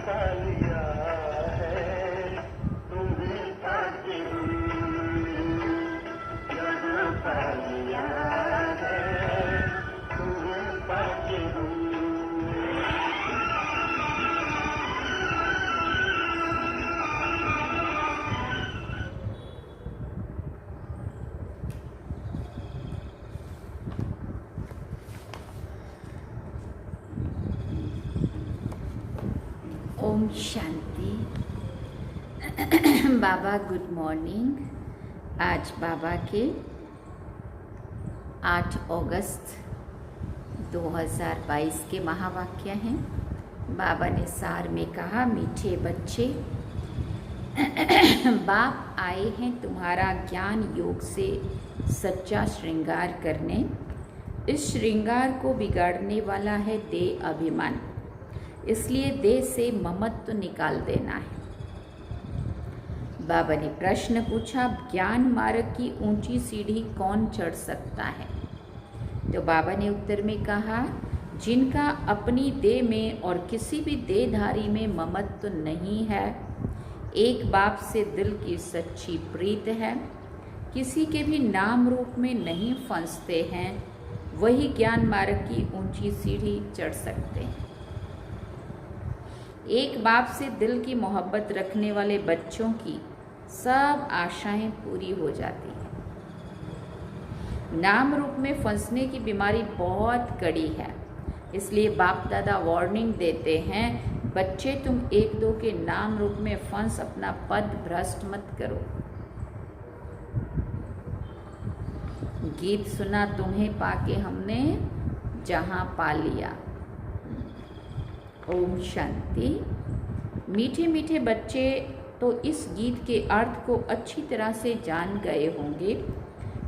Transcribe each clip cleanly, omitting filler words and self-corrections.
पा लिया है, तुम्हें पाके यहाँ पा लिया है, तुम्हें पाके ओम शांति। बाबा गुड मॉर्निंग। आज बाबा के 8 अगस्त 2022 के महावाक्य हैं। बाबा ने सार में कहा, मीठे बच्चे, बाप आए हैं तुम्हारा ज्ञान योग से सच्चा श्रृंगार करने। इस श्रृंगार को बिगाड़ने वाला है देह अभिमान, इसलिए देह से ममत्व निकाल देना है। बाबा ने प्रश्न पूछा, ज्ञान मार्ग की ऊंची सीढ़ी कौन चढ़ सकता है? तो बाबा ने उत्तर में कहा, जिनका अपनी देह में और किसी भी देहधारी में ममत्व नहीं है, एक बाप से दिल की सच्ची प्रीत है, किसी के भी नाम रूप में नहीं फंसते हैं, वही ज्ञान मार्ग की ऊंची सीढ़ी चढ़ सकते हैं। एक बाप से दिल की मोहब्बत रखने वाले बच्चों की सब आशाएं पूरी हो जाती हैं। नाम रूप में फंसने की बीमारी बहुत कड़ी है, इसलिए बाप दादा वार्निंग देते हैं, बच्चे तुम एक दो के नाम रूप में फंस अपना पद भ्रष्ट मत करो। गीत सुना तुम्हें पाके हमने जहां पा लिया। ओम शांति। मीठे मीठे बच्चे तो इस गीत के अर्थ को अच्छी तरह से जान गए होंगे,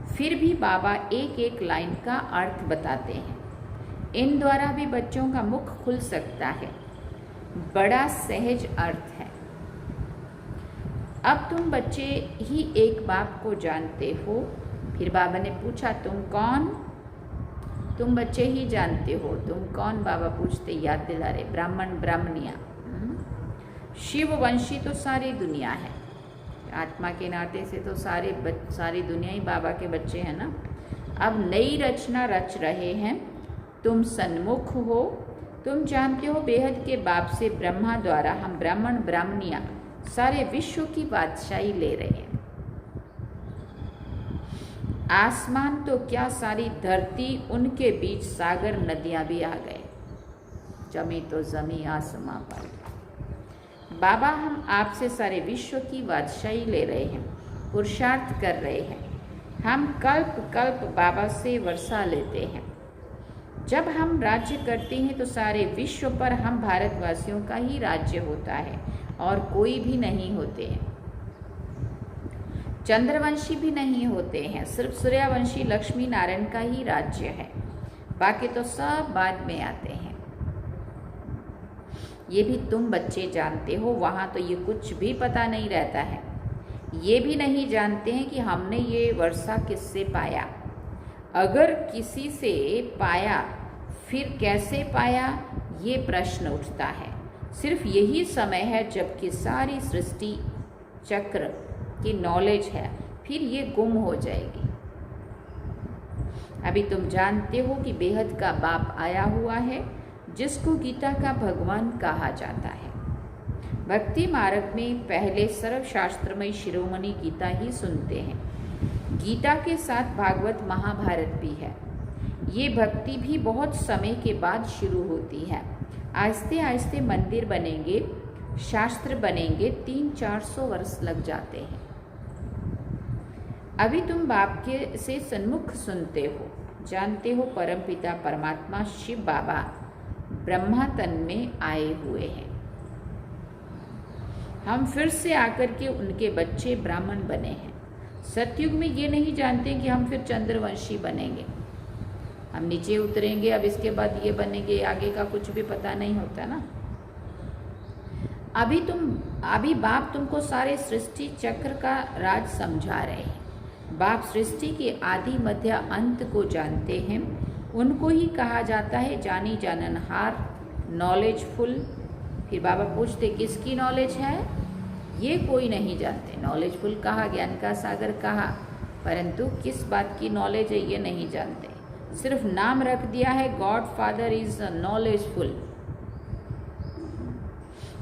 फिर भी बाबा एक एक लाइन का अर्थ बताते हैं। इन द्वारा भी बच्चों का मुख खुल सकता है। बड़ा सहज अर्थ है। अब तुम बच्चे ही एक बाप को जानते हो। फिर बाबा ने पूछा, तुम कौन? तुम बच्चे ही जानते हो। तुम कौन? बाबा पूछते, याद दिला रहे, ब्राह्मण ब्राह्मणिया। शिववंशी तो सारी दुनिया है, आत्मा के नाते से तो सारी दुनिया ही बाबा के बच्चे हैं ना। अब नई रचना रच रहे हैं। तुम सन्मुख हो। तुम जानते हो बेहद के बाप से ब्रह्मा द्वारा हम ब्राह्मण ब्राह्मणिया सारे विश्व की बादशाही ले रहे हैं। आसमान तो क्या, सारी धरती, उनके बीच सागर नदियां भी आ गए। जमी तो जमी, आसमां पर। बाबा हम आपसे सारे विश्व की बादशाही ले रहे हैं, पुरुषार्थ कर रहे हैं। हम कल्प कल्प बाबा से वर्षा लेते हैं। जब हम राज्य करते हैं तो सारे विश्व पर हम भारतवासियों का ही राज्य होता है और कोई भी नहीं होते हैं। चंद्रवंशी भी नहीं होते हैं, सिर्फ सूर्यवंशी लक्ष्मी नारायण का ही राज्य है, बाकी तो सब बाद में आते हैं। ये भी तुम बच्चे जानते हो। वहाँ तो ये कुछ भी पता नहीं रहता है। ये भी नहीं जानते हैं कि हमने ये वर्षा किससे पाया। अगर किसी से पाया, फिर कैसे पाया, ये प्रश्न उठता है। सिर्फ यही समय है जबकि सारी सृष्टि चक्र की नॉलेज है, फिर ये गुम हो जाएगी। अभी तुम जानते हो कि बेहद का बाप आया हुआ है, जिसको गीता का भगवान कहा जाता है। भक्ति मार्ग में पहले सर्वशास्त्रमय शिरोमणि गीता ही सुनते हैं। गीता के साथ भागवत महाभारत भी है। ये भक्ति भी बहुत समय के बाद शुरू होती है। आहिस्ते आहिस्ते मंदिर बनेंगे, शास्त्र बनेंगे, 300-400 वर्ष लग जाते हैं। अभी तुम बाप के से सन्मुख सुनते हो, जानते हो परमपिता परमात्मा शिव बाबा ब्रह्मा तन में आए हुए हैं। हम फिर से आकर के उनके बच्चे ब्राह्मण बने हैं। सतयुग में ये नहीं जानते कि हम फिर चंद्रवंशी बनेंगे, हम नीचे उतरेंगे, अब इसके बाद ये बनेंगे, आगे का कुछ भी पता नहीं होता ना। अभी बाप तुमको सारे सृष्टि चक्र का राज समझा रहे हैं। बाप सृष्टि के आदि मध्य अंत को जानते हैं। उनको ही कहा जाता है जानी जाननहार, नॉलेजफुल, फिर बाबा पूछते किसकी नॉलेज है, ये कोई नहीं जानते। नॉलेजफुल कहा, ज्ञान का सागर कहा, परंतु किस बात की नॉलेज है ये नहीं जानते। सिर्फ नाम रख दिया है गॉड फादर इज नॉलेजफुल।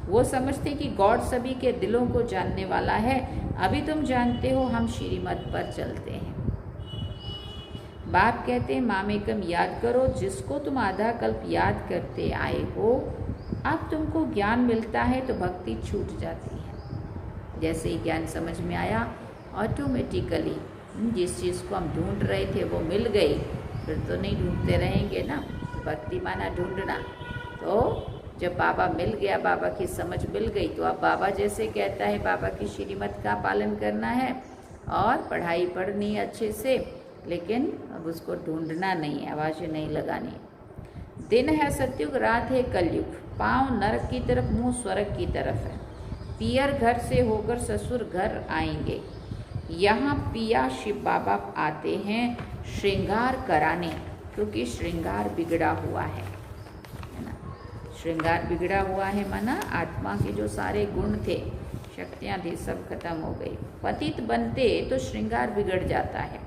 वो समझते कि गॉड सभी के दिलों को जानने वाला है। अभी तुम जानते हो हम श्रीमत पर चलते हैं। बाप कहते हैं मामेकम याद करो, जिसको तुम आधा कल्प याद करते आए हो, अब तुमको ज्ञान मिलता है तो भक्ति छूट जाती है। जैसे ही ज्ञान समझ में आया, ऑटोमेटिकली जिस चीज़ को हम ढूंढ रहे थे वो मिल गई, फिर तो नहीं ढूंढते रहेंगे ना। भक्ति माना ढूंढना। तो जब बाबा मिल गया, बाबा की समझ मिल गई, तो अब बाबा जैसे कहता है बाबा की श्रीमत का पालन करना है और पढ़ाई पढ़नी है अच्छे से, लेकिन अब उसको ढूंढना नहीं है, आवाज़ें नहीं लगानी। दिन है सतयुग, रात है कलयुग, पाँव नरक की तरफ, मुंह स्वर्ग की तरफ है। पियर घर से होकर ससुर घर आएंगे। यहाँ पिया शिव बाबा आते हैं श्रृंगार कराने, क्योंकि श्रृंगार बिगड़ा हुआ है ना। श्रृंगार बिगड़ा हुआ है माना आत्मा के जो सारे गुण थे, शक्तियाँ थी, सब खत्म हो गई। पतित बनते तो श्रृंगार बिगड़ जाता है।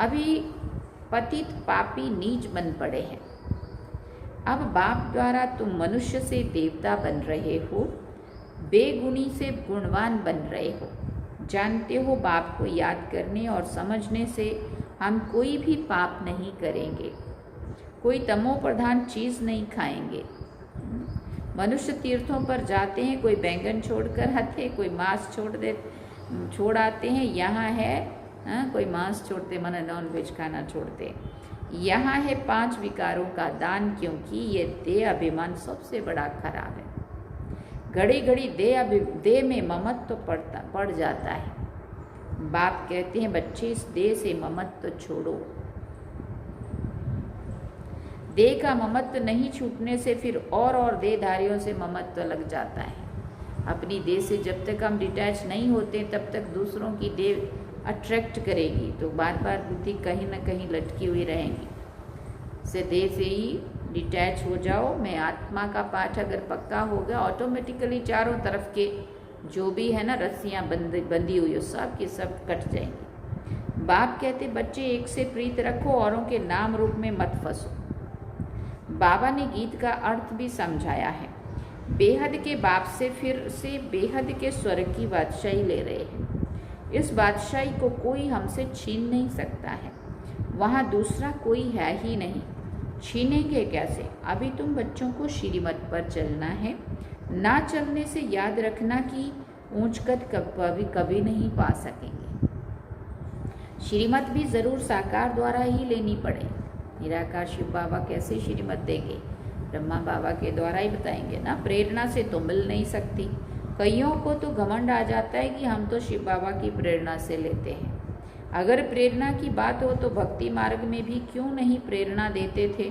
अभी पतित पापी नीच बन पड़े हैं। अब बाप द्वारा तुम मनुष्य से देवता बन रहे हो, बेगुणी से गुणवान बन रहे हो। जानते हो बाप को याद करने और समझने से हम कोई भी पाप नहीं करेंगे, कोई तमो प्रधान चीज़ नहीं खाएंगे। मनुष्य तीर्थों पर जाते हैं, कोई बैंगन छोड़कर आते, कोई मांस छोड़ आते हैं। यहाँ है कोई मांस छोड़ते, माना नॉन वेज खाना छोड़ते। यहाँ है 5 विकारों का दान, क्योंकि ये देह अभिमान सबसे बड़ा खराब है। घड़ी घड़ी देह में ममत्व तो पड़ जाता है। बाप कहते हैं बच्चे इस देह से ममत्व तो छोड़ो। देह का ममत्व नहीं छूटने से फिर और देहधारियों से ममत्व लग जाता है। अपनी देह से जब तक हम डिटैच नहीं होते तब तक दूसरों की देह अट्रैक्ट करेगी, तो बार बार बुद्धि कहीं ना कहीं लटकी हुई रहेंगी। से देह से ही डिटैच हो जाओ। मैं आत्मा का पाठ अगर पक्का हो गया, ऑटोमेटिकली चारों तरफ के जो भी है ना रस्सियाँ बंधी हुई हो, सब की सब कट जाएंगी। बाप कहते बच्चे एक से प्रीत रखो, औरों के नाम रूप में मत फंसो। बाबा ने गीत का अर्थ भी समझाया है। बेहद के बाप से फिर से बेहद के स्वर्ग की बादशाही ले रहे हैं। इस बादशाही को कोई हमसे छीन नहीं सकता है। वहाँ दूसरा कोई है ही नहीं, छीनेंगे कैसे? अभी तुम बच्चों को श्रीमत पर चलना है। ना चलने से याद रखना कि ऊंच कद कभी नहीं पा सकेंगे। श्रीमत भी जरूर साकार द्वारा ही लेनी पड़े। निराकार शिव बाबा कैसे श्रीमत देंगे? ब्रह्मा बाबा के द्वारा ही बताएंगे ना। प्रेरणा से तो मिल नहीं सकती। कईयों को तो घमंड आ जाता है कि हम तो शिव बाबा की प्रेरणा से लेते हैं। अगर प्रेरणा की बात हो तो भक्ति मार्ग में भी क्यों नहीं प्रेरणा देते थे?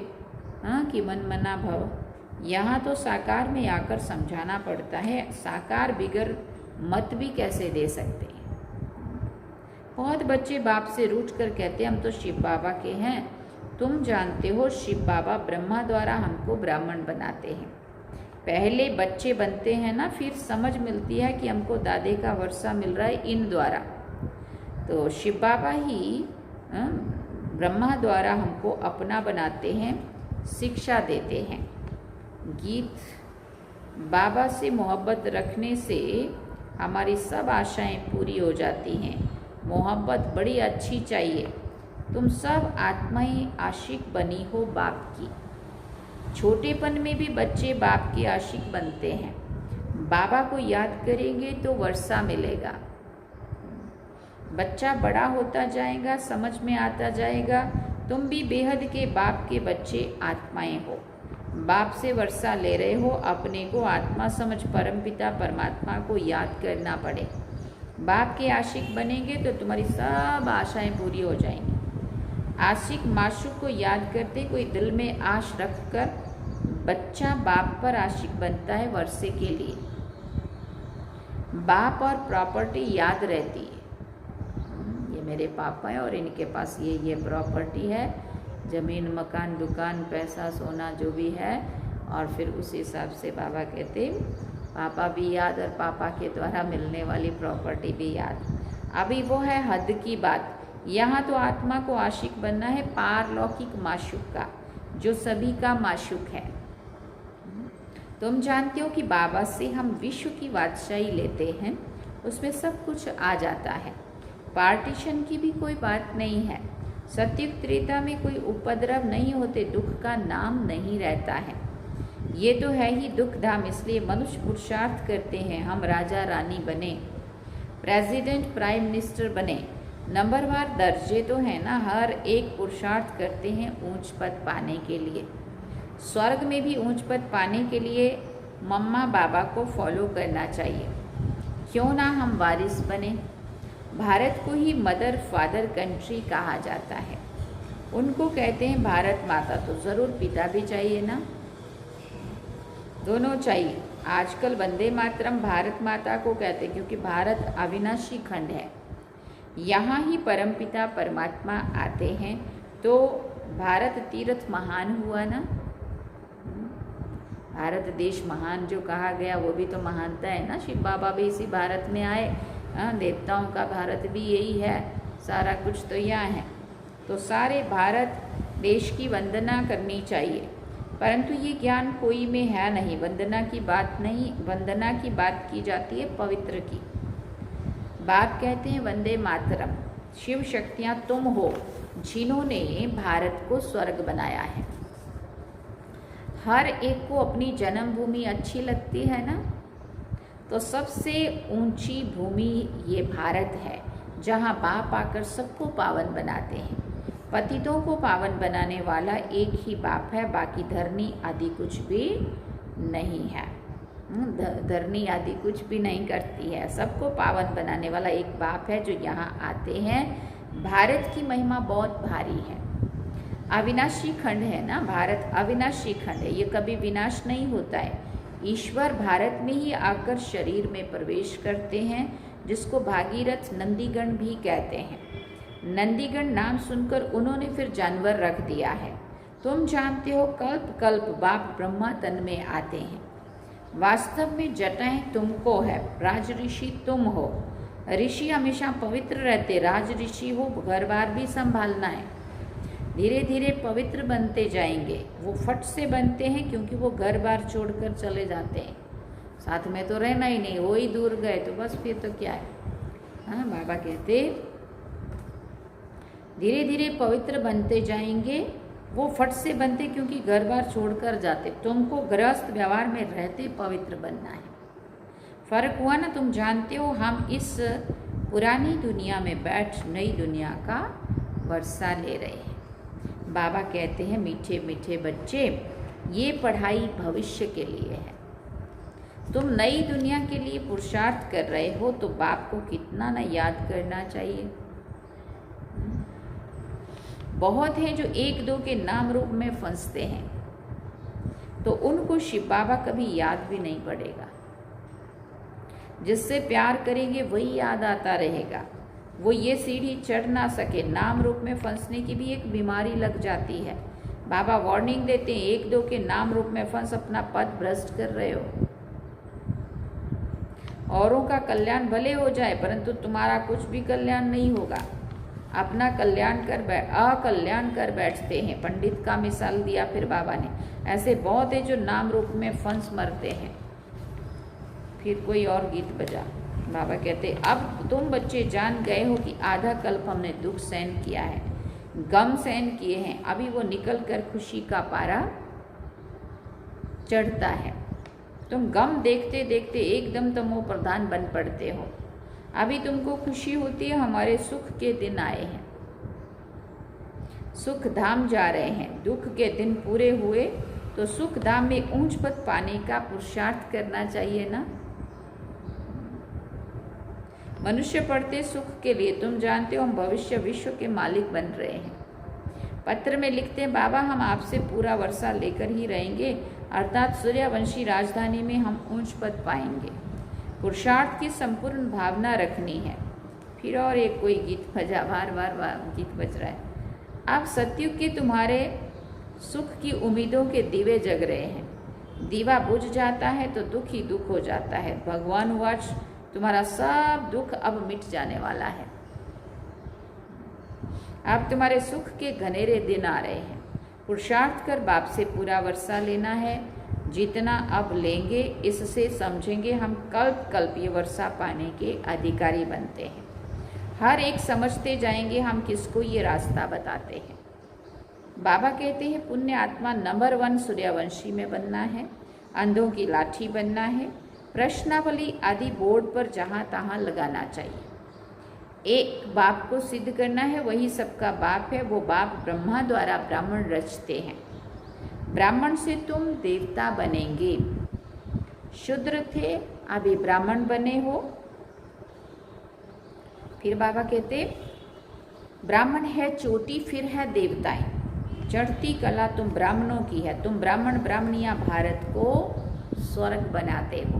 हाँ, कि मन मना भव। यहाँ तो साकार में आकर समझाना पड़ता है। साकार बिगर मत भी कैसे दे सकते हैं? बहुत बच्चे बाप से रूठ कर कहते हम तो शिव बाबा के हैं। तुम जानते हो शिव बाबा ब्रह्मा द्वारा हमको ब्राह्मण बनाते हैं। पहले बच्चे बनते हैं ना, फिर समझ मिलती है कि हमको दादे का वर्षा मिल रहा है इन द्वारा। तो शिव बाबा ही ब्रह्मा द्वारा हमको अपना बनाते हैं, शिक्षा देते हैं। गीत बाबा से मोहब्बत रखने से हमारी सब आशाएं पूरी हो जाती हैं। मोहब्बत बड़ी अच्छी चाहिए। तुम सब आत्माएं आशिक बनी हो बाप की। छोटेपन में भी बच्चे बाप के आशिक बनते हैं। बाबा को याद करेंगे तो वर्षा मिलेगा। बच्चा बड़ा होता जाएगा, समझ में आता जाएगा। तुम भी बेहद के बाप के बच्चे आत्माएं हो। बाप से वर्षा ले रहे हो। अपने को आत्मा समझ परमपिता परमात्मा को याद करना पड़े। बाप के आशिक बनेंगे तो तुम्हारी सब आशाएं पूरी हो जाएंगी। आशिक माशूक को याद करते कोई दिल में आश रख कर बच्चा बाप पर आशिक बनता है वर्षे के लिए। बाप और प्रॉपर्टी याद रहती है। ये मेरे पापा हैं और इनके पास ये प्रॉपर्टी है, ज़मीन मकान दुकान पैसा सोना जो भी है और फिर उस हिसाब से बाबा कहते पापा भी याद और पापा के द्वारा मिलने वाली प्रॉपर्टी भी याद। अभी वो है हद की बात। यहाँ तो आत्मा को आशिक बनना है पारलौकिक माशूक का, जो सभी का माशूक है। तुम जानते हो कि बाबा से हम विश्व की बादशाही लेते हैं, उसमें सब कुछ आ जाता है। पार्टीशन की भी कोई बात नहीं है। सत्युग त्रेता में कोई उपद्रव नहीं होते, दुख का नाम नहीं रहता है। ये तो है ही दुख धाम, इसलिए मनुष्य पुरुषार्थ करते हैं हम राजा रानी बने, प्रेसिडेंट प्राइम मिनिस्टर बने। नंबरवार दर्जे तो है ना, हर एक पुरुषार्थ करते हैं ऊंच पद पाने के लिए। स्वर्ग में भी ऊंच पद पाने के लिए मम्मा बाबा को फॉलो करना चाहिए। क्यों ना हम वारिस बने। भारत को ही मदर फादर कंट्री कहा जाता है। उनको कहते हैं भारत माता, तो ज़रूर पिता भी चाहिए ना, दोनों चाहिए। आजकल वंदे मातरम भारत माता को कहते हैं क्योंकि भारत अविनाशी खंड है, यहाँ ही परमपिता परमात्मा आते हैं, तो भारत तीर्थ महान हुआ ना। भारत देश महान जो कहा गया वो भी तो महानता है ना। शिव बाबा भी इसी भारत में आए, देवताओं का भारत भी यही है, सारा कुछ तो यहाँ है। तो सारे भारत देश की वंदना करनी चाहिए, परंतु ये ज्ञान कोई में है नहीं। वंदना की बात नहीं, वंदना की बात की जाती है पवित्र की। बाप कहते हैं वंदे मातरम, शिव शक्तियाँ तुम हो जिन्होंने भारत को स्वर्ग बनाया है। हर एक को अपनी जन्मभूमि अच्छी लगती है ना, तो सबसे ऊंची भूमि ये भारत है, जहाँ बाप आकर सबको पावन बनाते हैं। पतितों को पावन बनाने वाला एक ही बाप है, बाकी धरनी आदि कुछ भी नहीं है। धरनी आदि कुछ भी नहीं करती है, सबको पावन बनाने वाला एक बाप है जो यहाँ आते हैं। भारत की महिमा बहुत भारी है। अविनाशी खंड है ना, भारत अविनाशी खंड है, ये कभी विनाश नहीं होता है। ईश्वर भारत में ही आकर शरीर में प्रवेश करते हैं, जिसको भागीरथ नंदीगण भी कहते हैं। नंदीगण नाम सुनकर उन्होंने फिर जानवर रख दिया है। तुम जानते हो कल्प कल्प बाप ब्रह्मा तन में आते हैं। वास्तव में जटाएं तुमको है, राज ऋषि तुम हो। ऋषि हमेशा पवित्र रहते, राज ऋषि हो, घर बार भी संभालना है। धीरे धीरे पवित्र बनते जाएंगे। वो फट से बनते हैं क्योंकि वो घर बार छोड़कर चले जाते हैं, साथ में तो रहना ही नहीं, वो ही दूर गए तो बस फिर तो क्या है। हाँ, बाबा कहते धीरे धीरे पवित्र बनते जाएंगे। वो फट से बनते क्योंकि घर बार छोड़कर जाते। तुमको गृहस्थ व्यवहार में रहते पवित्र बनना है। फर्क हुआ ना। तुम जानते हो हम इस पुरानी दुनिया में बैठ नई दुनिया का वर्षा ले रहे हैं। बाबा कहते हैं मीठे मीठे बच्चे, ये पढ़ाई भविष्य के लिए है। तुम नई दुनिया के लिए पुरुषार्थ कर रहे हो, तो बाप को कितना ना याद करना चाहिए। बहुत हैं जो एक दो के नाम रूप में फंसते हैं, तो उनको शिव बाबा कभी याद भी नहीं पड़ेगा। जिससे प्यार करेंगे वही याद आता रहेगा। वो ये सीढ़ी चढ़ ना सके। नाम रूप में फंसने की भी एक बीमारी लग जाती है। बाबा वार्निंग देते हैं, एक दो के नाम रूप में फंस अपना पद भ्रष्ट कर रहे हो। औरों का कल्याण भले हो जाए, परंतु तुम्हारा कुछ भी कल्याण नहीं होगा। अपना कल्याण कर अकल्याण कर बैठते हैं। पंडित का मिसाल दिया फिर बाबा ने। ऐसे बहुत है जो नाम रूप में फंस मरते हैं। फिर कोई और गीत बजा। बाबा कहते अब तुम बच्चे जान गए हो कि आधा कल्प हमने दुख सहन किया है, गम सहन किए हैं। अभी वो निकल कर खुशी का पारा चढ़ता है। तुम गम देखते देखते एकदम तमो प्रधान बन पड़ते हो। अभी तुमको खुशी होती है हमारे सुख के दिन आए हैं, सुख धाम जा रहे हैं। दुख के दिन पूरे हुए तो सुख धाम में ऊंच पद पाने का पुरुषार्थ करना चाहिए ना। मनुष्य पढ़ते सुख के लिए। तुम जानते हो हम भविष्य विश्व के मालिक बन रहे हैं। पत्र में लिखते हैं बाबा हम आपसे पूरा वर्षा लेकर ही रहेंगे, अर्थात सूर्यवंशी राजधानी में हम ऊंच पद पाएंगे। पुरुषार्थ की संपूर्ण भावना रखनी है। फिर और एक कोई गीत बजा, बार बार गीत बज रहा है। अब सत्युग के तुम्हारे सुख की उम्मीदों के दिवे जग रहे हैं। दीवा बुझ जाता है तो दुख ही दुख हो जाता है। भगवान उवाच, तुम्हारा सब दुख अब मिट जाने वाला है। अब तुम्हारे सुख के घनेरे दिन आ रहे हैं। पुरुषार्थ कर बाप से पूरा वर्षा लेना है। जितना अब लेंगे इससे समझेंगे हम कल्प कल्प ये वर्षा पाने के अधिकारी बनते हैं। हर एक समझते जाएंगे हम किसको ये रास्ता बताते हैं। बाबा कहते हैं पुण्य आत्मा नंबर 1 सूर्यवंशी में बनना है, अंधों की लाठी बनना है, प्रश्नावली आदि बोर्ड पर जहाँ तहाँ लगाना चाहिए। एक बाप को सिद्ध करना है, वही सबका बाप है। वो बाप ब्रह्मा द्वारा ब्राह्मण रचते हैं। ब्राह्मण से तुम देवता बनेंगे। शूद्र थे, अभी ब्राह्मण बने हो। फिर बाबा कहते ब्राह्मण है चोटी, फिर है देवताएं। चढ़ती कला तुम ब्राह्मणों की है। तुम ब्राह्मण ब्राह्मणियां भारत को स्वर्ग बनाते हो।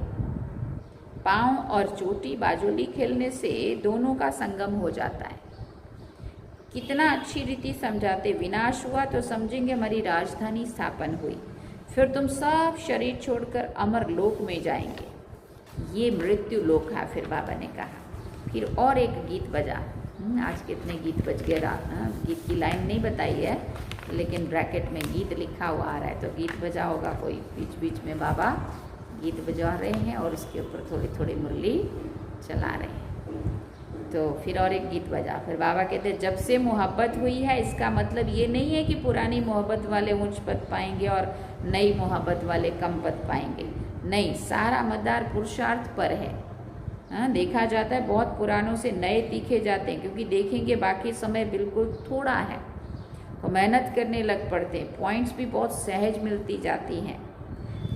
पांव और चोटी बाजोली खेलने से दोनों का संगम हो जाता है। कितना अच्छी रीति समझाते। विनाश हुआ तो समझेंगे हमारी राजधानी स्थापन हुई। फिर तुम सब शरीर छोड़कर अमर लोक में जाएंगे। ये मृत्यु लोक है। फिर बाबा ने कहा। फिर और एक गीत बजा। आज कितने गीत बज गए। गीत की लाइन नहीं बताई है, लेकिन ब्रैकेट में गीत लिखा हुआ आ रहा है, तो गीत बजा होगा कोई। बीच बीच में बाबा गीत बजा रहे हैं और उसके ऊपर थोड़ी थोड़ी मुरली चला रहे हैं। तो फिर और एक गीत बजा। फिर बाबा कहते जब से मोहब्बत हुई है, इसका मतलब ये नहीं है कि पुरानी मोहब्बत वाले ऊंच पद पाएंगे और नई मोहब्बत वाले कम पद पाएंगे। नहीं, सारा मदार पुरुषार्थ पर है। देखा जाता है बहुत पुरानों से नए तीखे जाते हैं, क्योंकि देखेंगे बाकी समय बिल्कुल थोड़ा है तो मेहनत करने लग पड़ते हैं। पॉइंट्स भी बहुत सहज मिलती जाती हैं।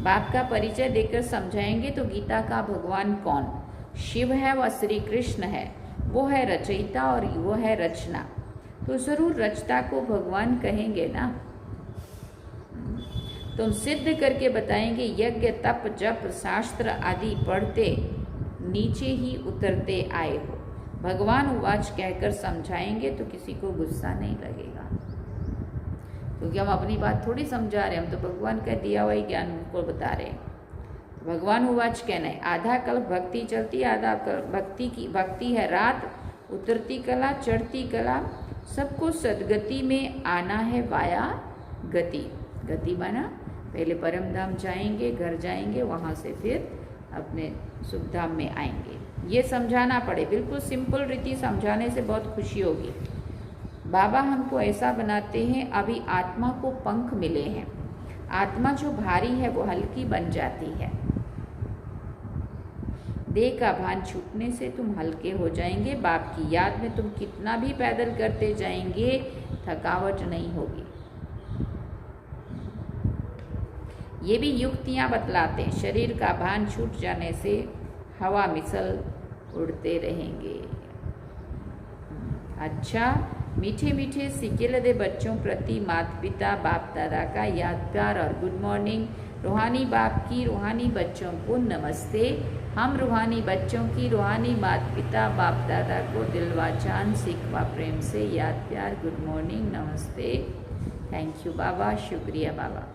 बाप का परिचय देकर समझाएंगे तो गीता का भगवान कौन? शिव है, वह श्री कृष्ण है। वो है रचयिता और वो है रचना। तो जरूर रचता को भगवान कहेंगे ना। तुम सिद्ध करके बताएंगे यज्ञ तप जप शास्त्र आदि पढ़ते नीचे ही उतरते आए हो। भगवान उवाच कहकर समझाएंगे तो किसी को गुस्सा नहीं लगेगा, क्योंकि हम अपनी बात थोड़ी समझा रहे हैं, हम तो भगवान का दिया हुआ ही ज्ञान उनको बता रहे हैं। भगवान उवाच कहना है आधा कल्प भक्ति चलती, आधा भक्ति है रात, उतरती कला चढ़ती कला। सबको सदगति में आना है वाया गति। गति माना पहले परम धाम जाएंगे, घर जाएंगे, वहाँ से फिर अपने सुख धाम में आएंगे। ये समझाना पड़े। बिल्कुल सिंपल रीति समझाने से बहुत खुशी होगी। बाबा हमको ऐसा बनाते हैं, अभी आत्मा को पंख मिले हैं। आत्मा जो भारी है वो हल्की बन जाती है। देह का भान छूटने से तुम हल्के हो जाएंगे। बाप की याद में तुम कितना भी पैदल करते जाएंगे, थकावट नहीं होगी। ये भी युक्तियां बतलाते हैं। शरीर का भान छूट जाने से हवा मिसल उड़ते रहेंगे। अच्छा, मीठे मीठे सिक्के दे बच्चों प्रति माता पिता बाप दादा का याद प्यार और गुड मॉर्निंग। रूहानी बाप की रूहानी बच्चों को नमस्ते। हम रूहानी बच्चों की रूहानी माता पिता बाप दादा को दिलवा जान सिखवा प्रेम से याद प्यार गुड मॉर्निंग नमस्ते। थैंक यू बाबा, शुक्रिया बाबा।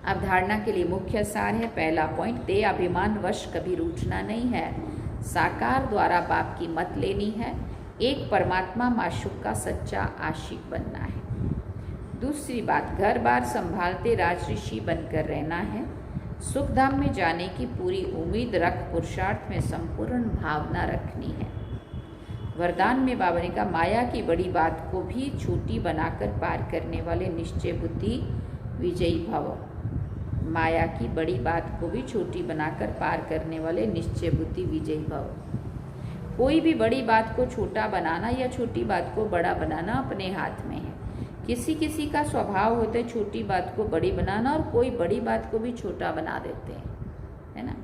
अब धारणा के लिए मुख्य सार है। पहला पॉइंट, देह अभिमान वश कभी रूठना नहीं है। साकार द्वारा बाप की मत लेनी है। एक परमात्मा माशूक का सच्चा आशिक बनना है। दूसरी बात, घर बार संभालते राजऋषि बनकर रहना है। सुख धाम में जाने की पूरी उम्मीद रख पुरुषार्थ में संपूर्ण भावना रखनी है। वरदान में बाबा ने कहा माया की बड़ी बात को भी छोटी बनाकर पार करने वाले निश्चय बुद्धि विजयी भव। माया की बड़ी बात को भी छोटी बनाकर पार करने वाले निश्चय बुद्धि विजयी भव। कोई भी बड़ी बात को छोटा बनाना या छोटी बात को बड़ा बनाना अपने हाथ में है। किसी किसी का स्वभाव होता है छोटी बात को बड़ी बनाना, और कोई बड़ी बात को भी छोटा बना देते हैं, है ना।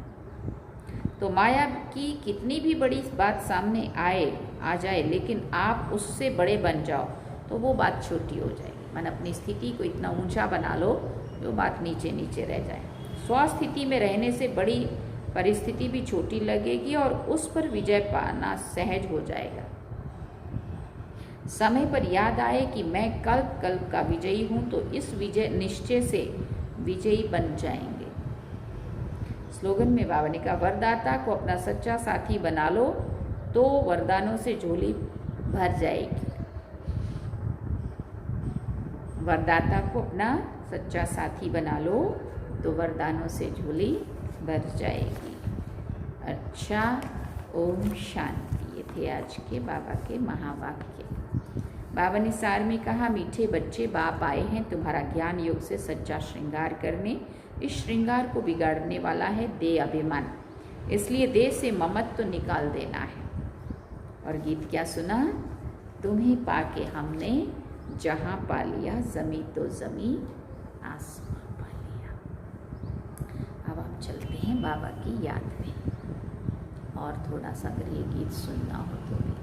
तो माया की कितनी भी बड़ी बात सामने आ जाए, लेकिन आप उससे बड़े बन जाओ तो वो बात छोटी हो जाएगी। मन अपनी स्थिति को इतना ऊंचा बना लो जो बात नीचे नीचे रह जाए। स्वस्थिति में रहने से बड़ी परिस्थिति भी छोटी लगेगी और उस पर विजय पाना सहज हो जाएगा। समय पर याद आए कि मैं कल्प कल्प का विजयी हूँ, तो इस विजय निश्चय से विजयी बन जाएंगे। स्लोगन में बाबा ने कहा, वरदाता को अपना सच्चा साथी बना लो तो वरदानों से झोली भर जाएगी। वरदाता को अपना सच्चा साथी बना लो तो वरदानों से झोली भर जाएगी। अच्छा, ओम शांति। ये थे आज के बाबा के महावाक्य। बाबा ने सार में कहा, मीठे बच्चे, बाप आए हैं तुम्हारा ज्ञान योग से सच्चा श्रृंगार करने। इस श्रृंगार को बिगाड़ने वाला है देह अभिमान, इसलिए देह से ममत्व तो निकाल देना है। और गीत क्या सुना, तुम्हें पाके हमने जहाँ पा लिया, जमी तो जमी आसमां पा लिया। अब हम चलते हैं बाबा की याद में। और थोड़ा सा अगर ये गीत सुनना हो तो भी